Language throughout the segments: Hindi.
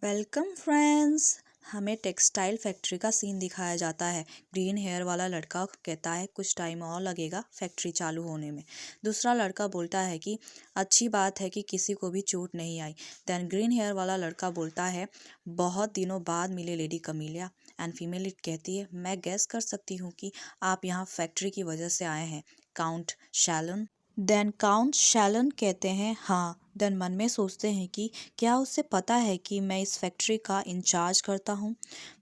Welcome friends. हमें टेक्सटाइल फैक्ट्री का सीन दिखाया जाता है। ग्रीन हेयर वाला लड़का कहता है कुछ टाइम और लगेगा फैक्ट्री चालू होने में। दूसरा लड़का बोलता है कि अच्छी बात है कि किसी को भी चोट नहीं आई। देन ग्रीन हेयर वाला लड़का बोलता है बहुत दिनों बाद मिले लेडी कमीलिया। एंड फीमेल इट कहती है मैं गेस कर सकती हूँ कि आप यहाँ फैक्ट्री की वजह से आए हैं, Count Shalon. Then Count Shalon कहते हैं हाँ। देन मन में सोचते हैं कि क्या उसे पता है कि मैं इस फैक्ट्री का इंचार्ज करता हूँ।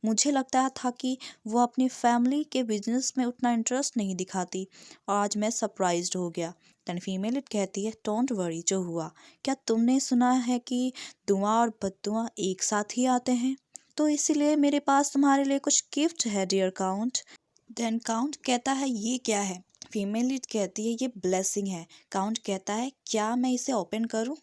मुझे लगता था कि वो अपनी फैमिली के बिजनेस में उतना इंटरेस्ट नहीं दिखाती और आज मैं सरप्राइज्ड हो गया। देन फीमेल इट कहती है डोंट वरी, जो हुआ क्या तुमने सुना है कि दुआ और बद्दुआ एक साथ ही आते हैं, तो इसीलिए मेरे पास तुम्हारे लिए कुछ गिफ्ट है डियर काउंट। देन काउंट कहता है ये क्या है। फीमेल लीड कहती है ये ब्लेसिंग है। काउंट कहता है क्या मैं इसे ओपन करूं।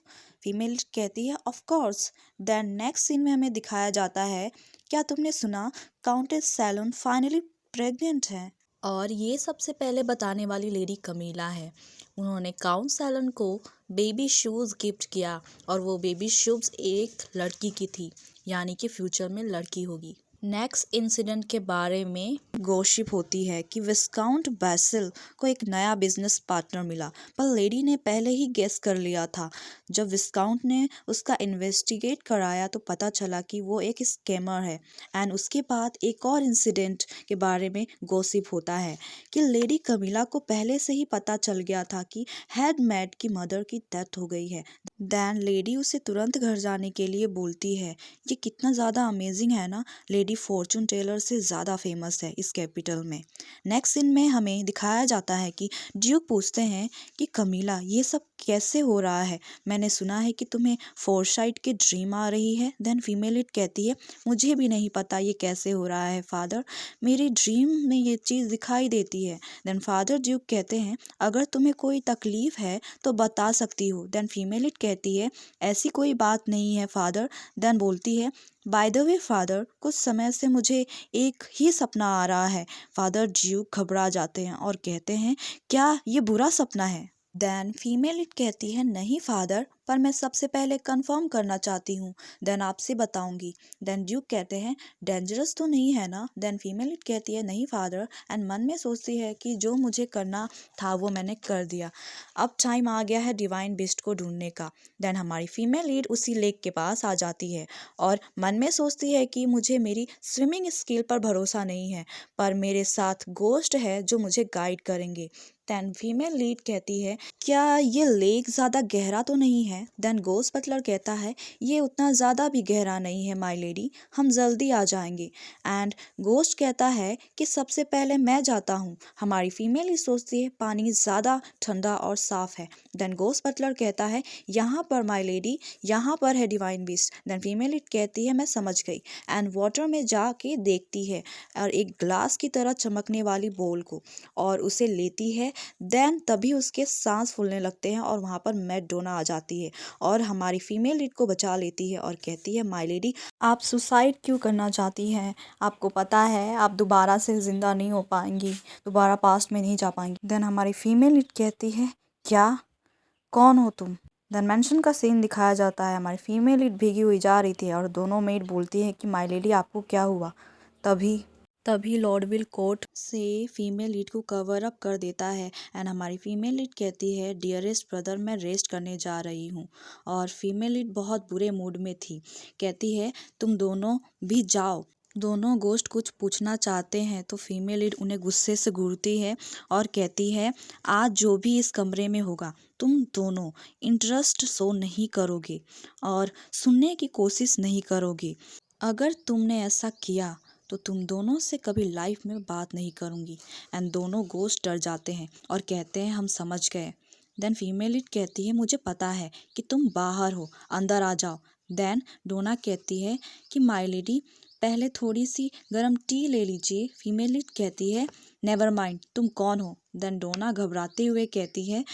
फीमेल लीड कहती है of course. Then next scene में हमें दिखाया जाता है क्या तुमने सुना काउंटेस सैलोन फाइनली प्रेग्नेंट है। और ये सबसे पहले बताने वाली लेडी कमीला है। उन्होंने काउंट सैलोन को बेबी शूज़ गिफ्ट किया और वो बेबी शूज़ एक लड़की की थी, यानी कि फ्यूचर में लड़की होगी। नेक्स्ट इंसिडेंट के बारे में गॉसिप होती है कि विस्काउंट बैसिल को एक नया बिजनेस पार्टनर मिला, पर लेडी ने पहले ही गेस कर लिया था। जब विस्काउंट ने उसका इन्वेस्टिगेट कराया तो पता चला कि वो एक स्कैमर है। एंड उसके बाद एक और इंसिडेंट के बारे में गॉसिप होता है कि लेडी कमीला को पहले से ही पता चल गया था कि हेड मेड की मदर की डेथ हो गई है। देन लेडी उसे तुरंत घर जाने के लिए बोलती है। ये कितना ज़्यादा अमेजिंग है ना। लेडी फॉर्चून टेलर से ज़्यादा फेमस है इस कैपिटल में। नेक्स्ट सीन में हमें दिखाया जाता है कि ड्यूक पूछते हैं कि कमीला ये सब कैसे हो रहा है। मैंने सुना है कि तुम्हें फोरसाइट की ड्रीम आ रही है। देन फीमेल इट कहती है मुझे भी नहीं पता ये कैसे हो रहा है फादर, मेरी ड्रीम में ये चीज़ दिखाई देती है। देन फादर ड्यूक कहते हैं अगर तुम्हें कोई तकलीफ़ है तो बता सकती हो। देन फीमेल इट कहती है ऐसी कोई बात नहीं है फादर। देन बोलती है बाय द वे फादर, कुछ समय से मुझे एक ही सपना आ रहा है। फादर ड्यूक घबरा जाते हैं और कहते हैं क्या ये बुरा सपना है। देन फीमेल इट कहती है नहीं फादर, पर मैं सबसे पहले कंफर्म करना चाहती हूँ, देन आपसे बताऊंगी। देन ड्यूक कहते हैं डेंजरस तो नहीं है ना। देन फीमेल इट कहती है नहीं फादर, एंड मन में सोचती है कि जो मुझे करना था वो मैंने कर दिया। अब टाइम आ गया है डिवाइन बिस्ट को ढूंढने का। देन हमारी फीमेल लीड उसी लेक के पास आ जाती है और मन में सोचती है कि मुझे मेरी स्विमिंग स्किल पर भरोसा नहीं है, पर मेरे साथ गोस्ट है जो मुझे गाइड करेंगे। देन फीमेल लीड कहती है क्या ये लेक ज़्यादा गहरा तो नहीं है। देन गोस्ट बटलर कहता है ये उतना ज़्यादा भी गहरा नहीं है माय लेडी, हम जल्दी आ जाएंगे। एंड गोस्ट कहता है कि सबसे पहले मैं जाता हूँ। हमारी फीमेल ही सोचती है पानी ज़्यादा ठंडा और साफ़ है। देन गोस्ट बटलर कहता है यहाँ पर माय लेडी, यहाँ पर है divine beast. Then female it कहती है मैं समझ गई। एंड वाटर में जाके देखती है और एक ग्लास की तरह चमकने वाली बोल को और उसे लेती है। देन तभी उसके सांस फूलने लगते हैं और वहाँ पर मैडोना आ जाती है और हमारी फीमेल लीड को बचा लेती है और कहती है माय लेडी आप सुसाइड क्यों करना चाहती हैं, आपको पता है आप दोबारा से ज़िंदा नहीं हो पाएंगी, दोबारा पास्ट में नहीं जा पाएंगी। देन हमारी फीमेल लीड कहती है क्या, कौन हो तुम। देन मेंशन का सीन दिखाया जाता है। हमारी फीमेल लीड भीगी हुई जा रही थी और दोनों मेड बोलती है कि माय लेडी आपको क्या हुआ। तभी तभी लॉर्ड विल कोर्ट से फीमेल लीड को कवर अप कर देता है एंड हमारी फीमेल लीड कहती है डियरेस्ट ब्रदर मैं रेस्ट करने जा रही हूँ। और फीमेल लीड बहुत बुरे मूड में थी, कहती है तुम दोनों भी जाओ। दोनों गोश्त कुछ पूछना चाहते हैं तो फीमेल लीड उन्हें गुस्से से घूरती है और कहती है आज जो भी इस कमरे में होगा तुम दोनों इंटरेस्ट शो नहीं करोगे और सुनने की कोशिश नहीं करोगे। अगर तुमने ऐसा किया तो तुम दोनों से कभी लाइफ में बात नहीं करूँगी। एंड दोनों गोश्त डर जाते हैं और कहते हैं हम समझ गए। देन फीमेल इट कहती है मुझे पता है कि तुम बाहर हो, अंदर आ जाओ। देन डोना कहती है कि माय लेडी पहले थोड़ी सी गर्म टी ले लीजिए। फीमेल इट कहती है नेवर माइंड, तुम कौन हो। देन डोना घबराते हुए कहती है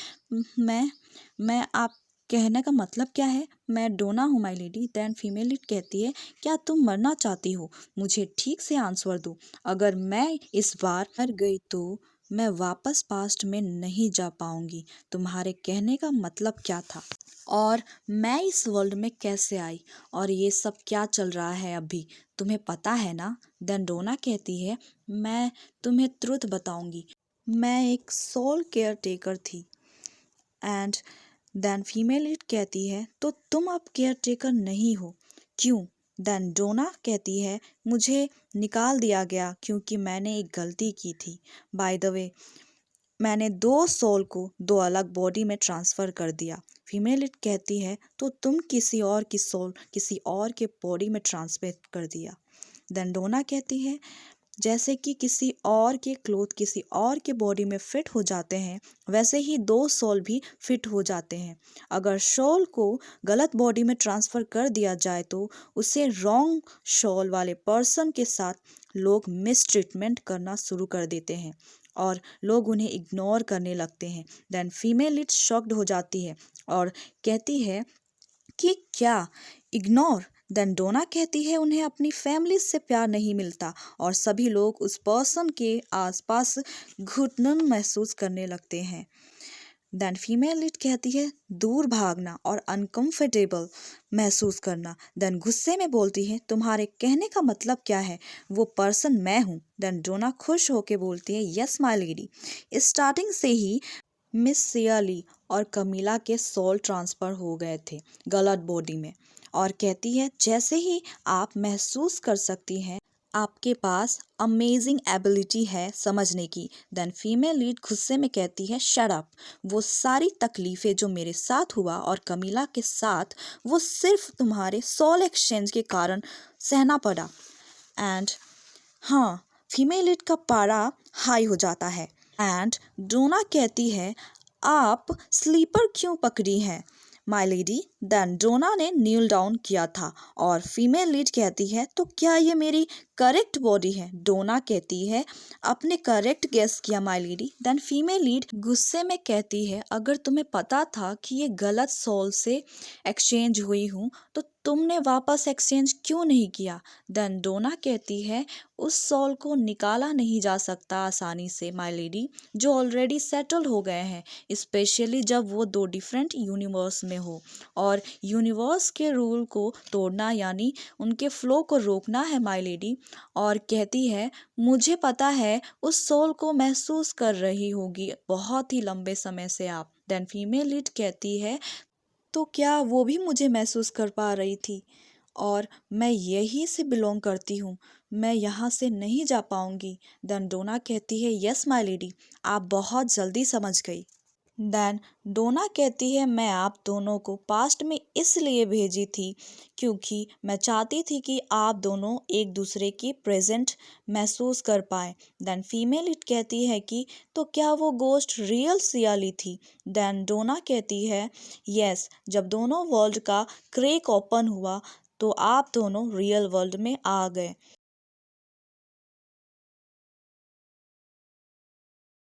मैं आप कहने का मतलब क्या है, मैं डोना हूँ my lady. Then female it कहती है क्या तुम मरना चाहती हो, मुझे ठीक से आंसर दो। अगर मैं इस बार मर गई तो मैं वापस पास्ट में नहीं जा पाऊंगी। तुम्हारे कहने का मतलब क्या था? और मैं इस वर्ल्ड में कैसे आई? और ये सब क्या चल रहा है अभी? तुम्हें पता है ना? देन डोना कहती है, मैं तुम्हें ट्रुथ बताऊंगी। मैं एक सोल केयर टेकर थी। एंड देन फीमेल लीड कहती है, तो तुम अब केयर टेकर नहीं हो, क्यों? देन डोना कहती है, मुझे निकाल दिया गया क्योंकि मैंने एक गलती की थी। बाय द वे, मैंने 2 सोल को 2 अलग बॉडी में ट्रांसफ़र कर दिया। फीमेल इट कहती है, तो तुम किसी और की सोल किसी और के बॉडी में ट्रांसफर कर दिया। देन डोना कहती है, जैसे कि किसी और के क्लोथ किसी और के बॉडी में फिट हो जाते हैं, वैसे ही 2 सोल भी फिट हो जाते हैं। अगर सोल को गलत बॉडी में ट्रांसफ़र कर दिया जाए तो उसे रॉन्ग सोल वाले पर्सन के साथ लोग मिस ट्रीटमेंट करना शुरू कर देते हैं और लोग उन्हें इग्नोर करने लगते हैं। देन फीमेल इट शॉक्ड हो जाती है और कहती है कि क्या इग्नोर? देन डोना कहती है, उन्हें अपनी फैमिली से प्यार नहीं मिलता और सभी लोग उस पर्सन के आसपास घुटन महसूस करने लगते हैं। देन फीमेल लीड कहती है, दूर भागना और अनकंफर्टेबल महसूस करना। देन गुस्से में बोलती है, तुम्हारे कहने का मतलब क्या है? वो पर्सन मैं हूँ। देन डोना खुश होके बोलती है, यस माय लेडी। स्टार्टिंग से ही मिस सियाली और कमीला के सोल ट्रांसफ़र हो गए थे गलत बॉडी में, और कहती है, जैसे ही आप महसूस कर सकती हैं आपके पास अमेजिंग एबिलिटी है समझने की। देन फीमेल लीड गुस्से में कहती है, शट अप। वो सारी तकलीफ़ें जो मेरे साथ हुआ और कमीला के साथ, वो सिर्फ तुम्हारे सोल एक्सचेंज के कारण सहना पड़ा। एंड हाँ, फीमेल लीड का पारा हाई हो जाता है। एंड डोना कहती है, आप स्लीपर क्यों पकड़ी हैं माय लेडी? देन डोना ने नील डाउन किया था और फीमेल लीड कहती है, तो क्या ये मेरी करेक्ट बॉडी है? डोना कहती है, आपने करेक्ट गेस किया my lady. Then female lead गुस्से में कहती है, अगर तुम्हें पता था कि ये गलत सोल से एक्सचेंज हुई हूँ तो तुमने वापस एक्सचेंज क्यों नहीं किया? देन डोना कहती है, उस सोल को निकाला नहीं जा सकता आसानी से माय लेडी, जो ऑलरेडी सेटल हो गए हैं, स्पेशली जब वो 2 डिफरेंट यूनिवर्स में हो। और यूनिवर्स के रूल को तोड़ना यानी उनके फ्लो को रोकना है माय लेडी। और कहती है, मुझे पता है उस सोल को महसूस कर रही होगी बहुत ही लंबे समय से आप। देन फीमेल लीड कहती है, तो क्या वो भी मुझे महसूस कर पा रही थी? और मैं यहीं से बिलोंग करती हूँ, मैं यहाँ से नहीं जा पाऊँगी। देन डोना कहती है, यस माय लेडी, आप बहुत जल्दी समझ गई। देन डोना कहती है, मैं आप दोनों को पास्ट में इसलिए भेजी थी क्योंकि मैं चाहती थी कि आप दोनों एक दूसरे की प्रेजेंट महसूस कर पाएँ। देन फीमेल इट कहती है कि तो क्या वो गोस्ट रियल सियाली थी? देन डोना कहती है, यस, जब दोनों वर्ल्ड का क्रेक ओपन हुआ तो आप दोनों रियल वर्ल्ड में आ गए।